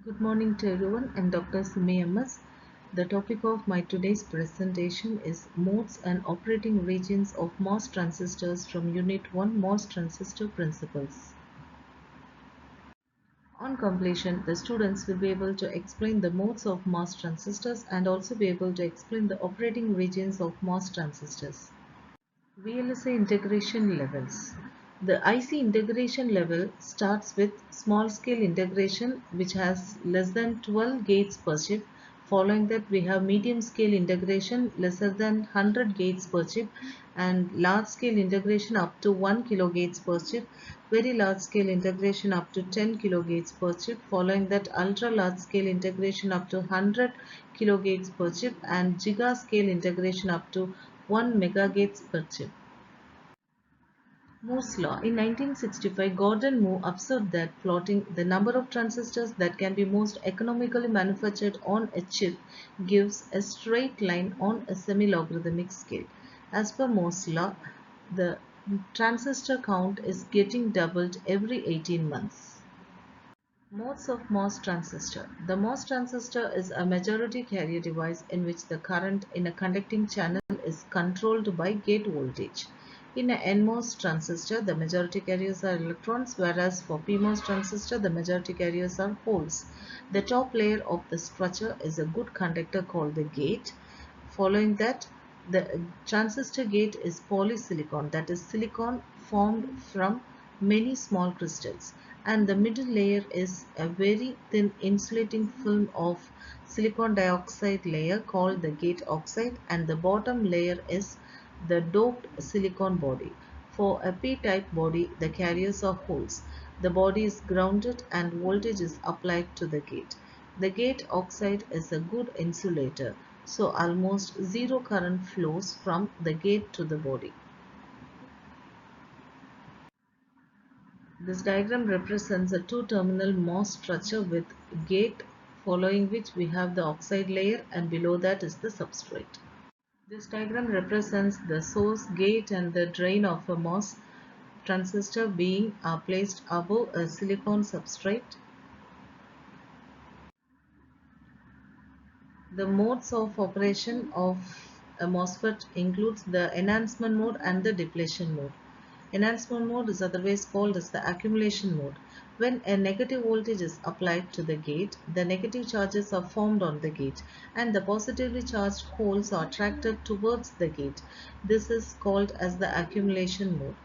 Good morning to everyone. I'm Dr. Sumi MS. The topic of my today's presentation is modes and operating regions of MOS transistors from Unit 1 MOS transistor principles. On completion, the students will be able to explain the modes of MOS transistors and also be able to explain the operating regions of MOS transistors. VLSI integration levels. The IC integration level starts with small scale integration which has less than 12 gates per chip. Following that we have medium scale integration lesser than 100 gates per chip and large scale integration up to 1 kilogates per chip. Very large scale integration up to 10 kilogates per chip. Following that ultra large scale integration up to 100 kilogates per chip and giga scale integration up to 1 megagates per chip. Moore's law. In 1965, Gordon Moore observed that plotting the number of transistors that can be most economically manufactured on a chip gives a straight line on a semi-logarithmic scale. As per Moore's law, the transistor count is getting doubled every 18 months. Modes of MOS transistor. The MOS transistor is a majority carrier device in which the current in a conducting channel is controlled by gate voltage. In a NMOS transistor, the majority carriers are electrons, whereas for PMOS transistor, the majority carriers are holes. The top layer of the structure is a good conductor called the gate. Following that, the transistor gate is polysilicon, that is silicon formed from many small crystals, and the middle layer is a very thin insulating film of silicon dioxide layer called the gate oxide, and the bottom layer is the doped silicon body. For a p-type body, the carriers are holes. The body is grounded and voltage is applied to the gate. The gate oxide is a good insulator, so almost zero current flows from the gate to the body. This diagram represents a two-terminal MOS structure with gate, following which we have the oxide layer, and below that is the substrate. This diagram represents the source, gate and the drain of a MOS transistor being placed above a silicon substrate. The modes of operation of a MOSFET includes the enhancement mode and the depletion mode. Enhancement mode is otherwise called as the accumulation mode. When a negative voltage is applied to the gate, the negative charges are formed on the gate and the positively charged holes are attracted towards the gate. This is called as the accumulation mode.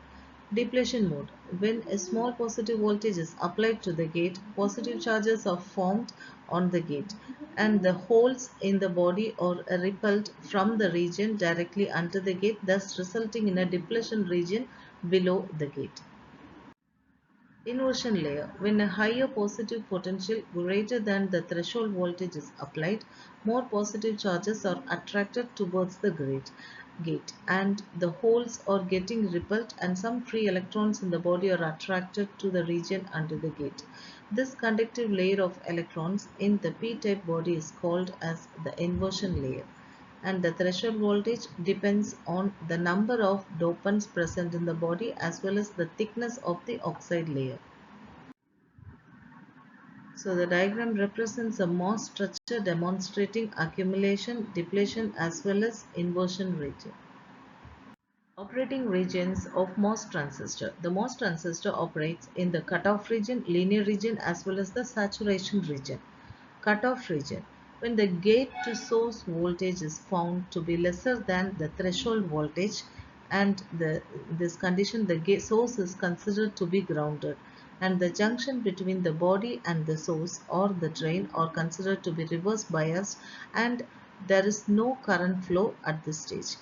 Depletion mode. When a small positive voltage is applied to the gate, positive charges are formed on the gate and the holes in the body are repelled from the region directly under the gate, thus resulting in a depletion region below the gate. Inversion layer. When a higher positive potential greater than the threshold voltage is applied, more positive charges are attracted towards the gate and the holes are getting repelled and some free electrons in the body are attracted to the region under the gate. This conductive layer of electrons in the p-type body is called as the inversion layer, and the threshold voltage depends on the number of dopants present in the body as well as the thickness of the oxide layer. So the diagram represents a MOS structure demonstrating accumulation, depletion as well as inversion region. Operating regions of MOS transistor. The MOS transistor operates in the cutoff region, linear region as well as the saturation region. Cutoff region. When the gate to source voltage is found to be lesser than the threshold voltage, and this condition the gate source is considered to be grounded, and the junction between the body and the source or the drain are considered to be reverse biased and there is no current flow at this stage.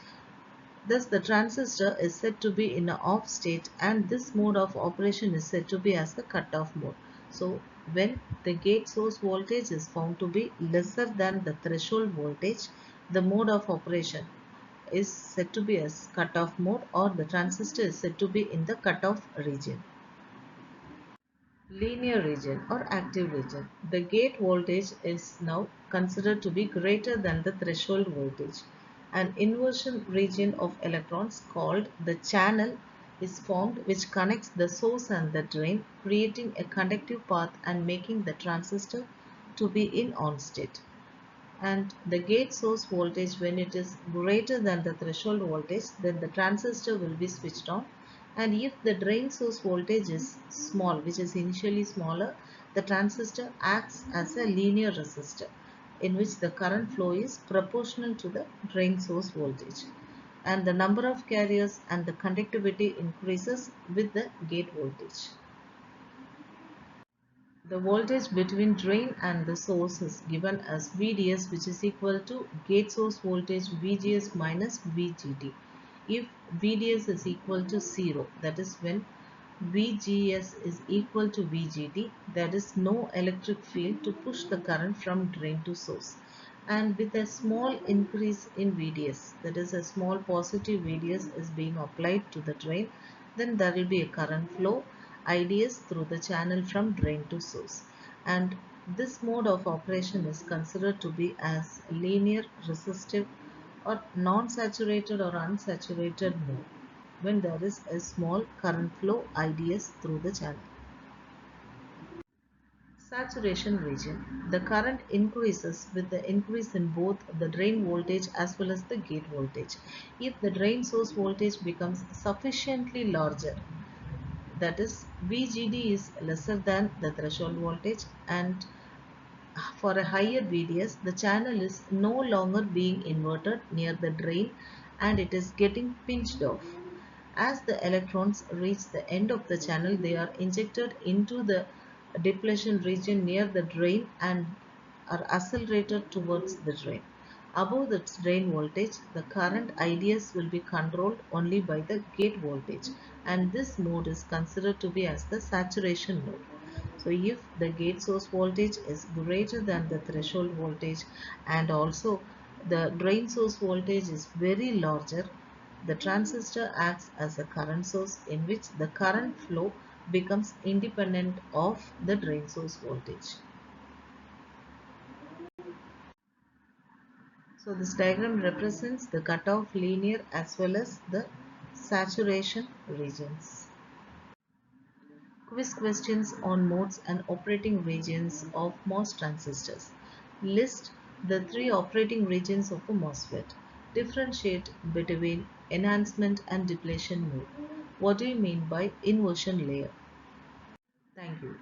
Thus, the transistor is said to be in an off state and this mode of operation is said to be as the cutoff mode. So, when the gate source voltage is found to be lesser than the threshold voltage, the mode of operation is said to be as cutoff mode or the transistor is said to be in the cutoff region. Linear region or active region. The gate voltage is now considered to be greater than the threshold voltage. An inversion region of electrons called the channel is formed which connects the source and the drain, creating a conductive path and making the transistor to be in on state. And the gate source voltage, when it is greater than the threshold voltage, then the transistor will be switched on. And if the drain source voltage is small, which is initially smaller, the transistor acts as a linear resistor in which the current flow is proportional to the drain source voltage, and the number of carriers and the conductivity increases with the gate voltage. The voltage between drain and the source is given as VDS, which is equal to gate source voltage VGS minus VGT. If VDS is equal to 0, that is when VGS is equal to VGT, there is no electric field to push the current from drain to source. And with a small increase in VDS, that is a small positive VDS is being applied to the drain, then there will be a current flow IDS through the channel from drain to source. And this mode of operation is considered to be as linear, resistive, or non-saturated or unsaturated mode when there is a small current flow IDS through the channel. Saturation region. The current increases with the increase in both the drain voltage as well as the gate voltage. If the drain source voltage becomes sufficiently larger, that is VGD is lesser than the threshold voltage, and for a higher VDS, the channel is no longer being inverted near the drain and it is getting pinched off. As the electrons reach the end of the channel, they are injected into the depletion region near the drain and are accelerated towards the drain. Above the drain voltage, the current IDS will be controlled only by the gate voltage, and this mode is considered to be as the saturation mode. So if the gate source voltage is greater than the threshold voltage and also the drain source voltage is very larger, the transistor acts as a current source in which the current flow becomes independent of the drain source voltage. So this diagram represents the cutoff linear as well as the saturation regions. Quiz questions on modes and operating regions of MOS transistors. List the three operating regions of a MOSFET. Differentiate between enhancement and depletion mode. What do you mean by inversion layer? Thank you.